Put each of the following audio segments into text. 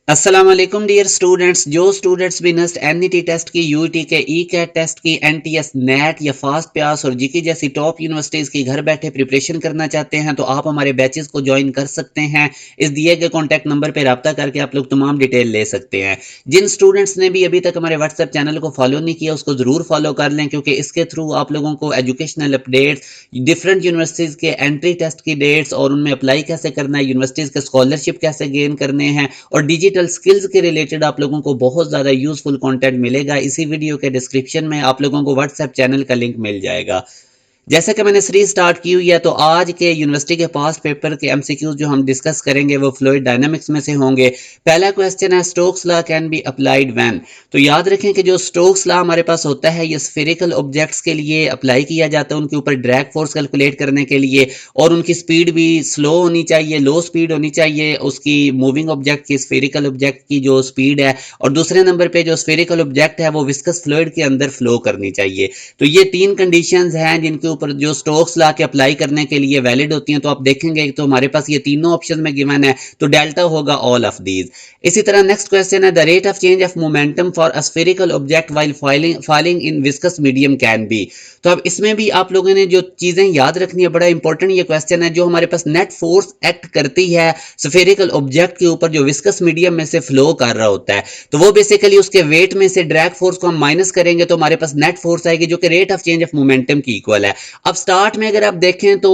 अस्सलाम वालेकुम dear students. जो स्टूडेंट्स भी नेक्स्ट एनईटी टेस्ट की, यूईटी के ई कैट टेस्ट की, एनटीएस नेट या फास्ट पास और जीके जैसी टॉप यूनिवर्सिटीज़ की घर बैठे प्रिपरेशन करना चाहते हैं तो आप हमारे बैचेस को ज्वाइन कर सकते हैं। इस दिए गए कॉन्टैक्ट नंबर पर रब्ता करके आप लोग तमाम डिटेल ले सकते हैं। जिन स्टूडेंट्स ने भी अभी तक हमारे व्हाट्सएप चैनल को फॉलो नहीं किया उसको ज़रूर फॉलो कर लें, क्योंकि इसके थ्रू आप लोगों को एजुकेशनल अपडेट्स, डिफरेंट यूनिवर्सिटीज़ के एंट्री टेस्ट की डेट्स और उनमें अप्लाई कैसे करना है, यूनिवर्सिटीज़ के स्कॉलरशिप कैसे गेन करने हैं और डिजिटल स्किल्स के रिलेटेड आप लोगों को बहुत ज़्यादा यूजफुल कंटेंट मिलेगा। इसी वीडियो के डिस्क्रिप्शन में आप लोगों को व्हाट्सएप चैनल का लिंक मिल जाएगा। जैसा कि मैंने सीरीज स्टार्ट की हुई है तो आज के यूनिवर्सिटी के पास्ट पेपर के एमसीक्यूज जो हम डिस्कस करेंगे वो फ्लूइड डायनामिक्स में से होंगे। पहला क्वेश्चन है, Stokes law can be applied when. तो याद रखें कि जो स्टोक्स लॉ हमारे पास होता है ये स्फेरिकल ऑब्जेक्ट्स के लिए अप्लाई किया जाता है, उनके ऊपर ड्रैग फोर्स कैलकुलेट करने के लिए, और उनकी स्पीड भी स्लो होनी चाहिए, लो स्पीड होनी चाहिए उसकी, मूविंग ऑब्जेक्ट की, स्फेरिकल ऑब्जेक्ट की जो स्पीड है। और दूसरे नंबर पे जो स्फेरिकल ऑब्जेक्ट है वो विस्कस फ्लूइड के अंदर फ्लो करनी चाहिए। तो ये तीन कंडीशंस हैं जिनके ऊपर जो स्टोक्स लॉ के अप्लाई करने के लिए वैलिड होती हैं। तो आप देखेंगे तो हमारे पास ये तीनों ऑप्शन में गिवन है, तो डेल्टा होगा ऑल ऑफ दीज। इसी तरह नेक्स्ट क्वेश्चन है, the rate of change of momentum for a spherical object while falling in viscous medium can be. तो अब इसमें भी आप लोगों ने जो चीजें याद रखनी है, बड़ा इंपॉर्टेंट ये क्वेश्चन है, जो हमारे पास नेट फोर्स एक्ट करती है स्फेरिकल ऑब्जेक्ट के ऊपर जो विस्कस मीडियम में से फ्लो कर रहा होता है, तो वो बेसिकली उसके वेट में से ड्रैग फोर्स को हम माइनस करेंगे तो हमारे पास नेट फोर्स आएगी जो कि rate of change of momentum की इक्वल है। अब स्टार्ट में अगर आप देखें तो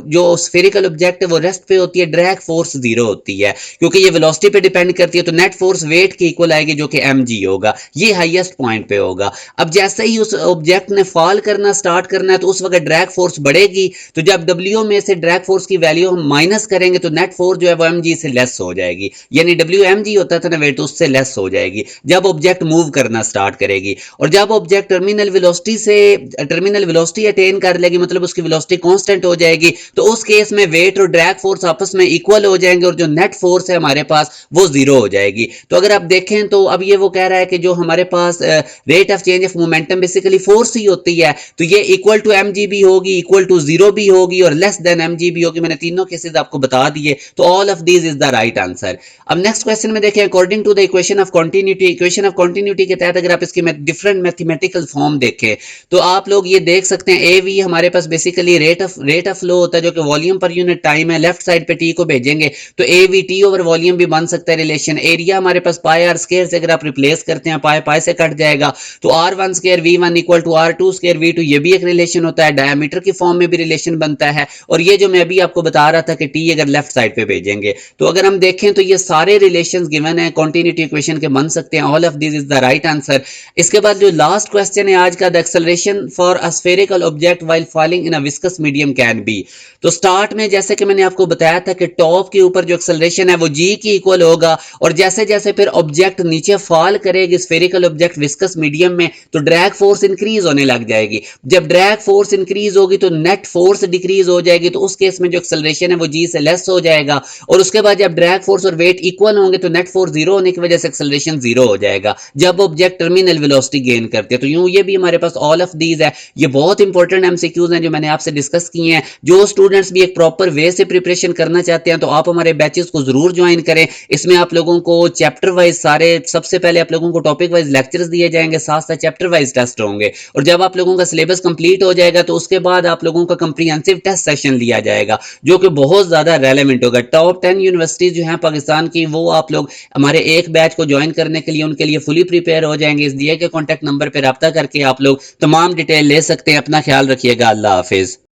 जो स्फेरिकल ऑब्जेक्ट है वो रेस्ट पे होती है, ड्रैग फोर्स जीरो होती है, क्योंकि ये वेलोसिटी पे डिपेंड करती है। तो नेट फोर्स वेट की इक्वल आएगी जो कि mg होगा, ये हाईएस्ट पॉइंट पे होगा। अब जैसे ही उस ऑब्जेक्ट ने फॉल करना स्टार्ट करना है तो उस वक्त ड्रैग फोर्स बढ़ेगी, तो जब w में से ड्रैग फोर्स की वैल्यू हम माइनस करेंगे तो नेट फोर्स जो है वो mg से लेस हो जाएगी, यानी wmg होता था ना वेट, उससे लेस हो जाएगी जब ऑब्जेक्ट मूव करना स्टार्ट करेगी। और जब ऑब्जेक्ट टर्मिनल वेलोसिटी अटेन कर लेगी, मतलब उसकी वेलोसिटी कांस्टेंट हो जाएगी, तो उस केस में वेट और ड्रैग फोर्स आपस में इक्वल हो जाएंगे और जो नेट फोर्स है हमारे पास वो जीरो हो जाएगी। तो अगर आप देखें तो अब ये वो कह रहा है कि जो हमारे पास rate of change of momentum basically force ही होती है, तो ये इक्वल टू mg भी होगी, इक्वल टू जीरो भी होगी और लेस देन mg भी होगी। मैंने तीनों केसेस आपको बता दिए, तो all of these is the right answer. अब नेक्स्ट क्वेश्चन में देखें, according to the equation of continuity, equation of continuity के तहत अगर आप इसकी डिफरेंट मैथमेटिकल फॉर्म देखें तो आप लोग ये देख सकते हैं, ए वी हमारे पास बेसिकली रेट ऑफ फ्लो होता है जो कि वॉल्यूम पर यूनिट टाइम है। लेफ्ट साइड पे टी को भेजेंगे तो A V T over volume भी बन सकता है रिलेशन। एरिया हमारे पास पाई आर स्केयर से अगर आप रिप्लेस करते हैं, पाई पाई से कट जाएगा, तो R one square V one equal to R two square V two, ये भी एक रिलेशन होता है। डायमीटर की फॉर्म में भी रिलेशन बनता है। और ये जो मैं अभी आपको बता रहा था कि टी अगर लेफ्ट साइड पे भेजेंगे, तो अगर हम देखें तो ये सारे रिलेशन गिवन है, कॉन्टिन्यूटी इक्वेशन के बन सकते हैं। All of this is the right answer. इसके बाद जो लास्ट क्वेश्चन है आज का, the acceleration for a spherical object while falling in a viscous medium can be. तो स्टार्ट में जैसे कि मैंने आपको बताया था कि टॉप के ऊपर जो एक्सेलरेशन है वो जी की इक्वल होगा, और जैसे जैसे फिर ऑब्जेक्ट नीचे फॉल करेगी स्फेरिकल ऑब्जेक्ट विस्कस मीडियम में, तो ड्रैग फोर्स इंक्रीज होने लग जाएगी। जब ड्रैग फोर्स इंक्रीज होगी तो नेट फोर्स डिक्रीज हो जाएगी, तो उस केस में जो एक्सेलरेशन है वो जी से लेस हो जाएगा। और उसके बाद जब ड्रैग फोर्स और वेट इक्वल होंगे तो नेट फोर्स जीरो होने की वजह से एक्सेलरेशन जीरो हो जाएगा जब ऑब्जेक्ट टर्मिनल वेलोसिटी गेन करते हैं। तो यूं ये भी हमारे पास ऑल ऑफ दीज है। ये बहुत इंपॉर्टेंट एमसीक्यूज हैं जो मैंने आपसे डिस्कस किए हैं। जो स्टूडेंट्स भी एक प्रॉपर वे से प्रिपरेशन करना चाहते हैं तो आप हमारे बैचेस को जरूर ज्वाइन करें। इसमें आप लोगों को चैप्टर वाइज सारे, सबसे पहले आप लोगों को टॉपिक वाइज लेक्चर्स दिए जाएंगे, साथ साथ चैप्टर वाइज टेस्ट होंगे। और जब आप लोगों का सिलेबस कंप्लीट हो जाएगा तो उसके बाद आप लोगों का कंप्रीहेंसिव टेस्ट सेशन लिया जाएगा जो कि बहुत ज्यादा रेलेवेंट होगा। टॉप 10 यूनिवर्सिटीज जो हैं पाकिस्तान की, वो आप लोग हमारे एक बैच को ज्वाइन करने के लिए उनके लिए फुली प्रिपेयर हो जाएंगे। इस दिए गए कॉन्टैक्ट नंबर पर रब्ता करके आप लोग तमाम डिटेल ले सकते हैं। अपना ख्याल रखिएगा। अल्लाह हाफिज।